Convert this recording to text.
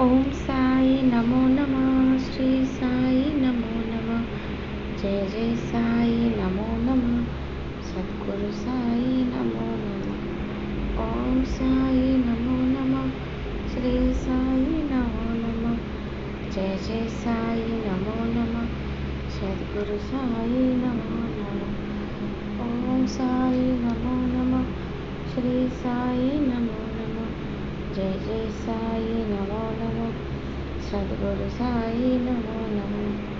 ओम साई नमो नमः। श्री साई नमो नमः। जय जय साई नमो नमः। सद्गुरु साई नमो नमः। ओम साई नमो नमः। श्री साई नमो नमः। जय जय साई नमो नमः। सद्गुरु साई नमो नमः। ओम साई नमो नमः। श्री साई नमो नमः। जय जय साई नमो नमः। सद्गुरु साई नमो नमः।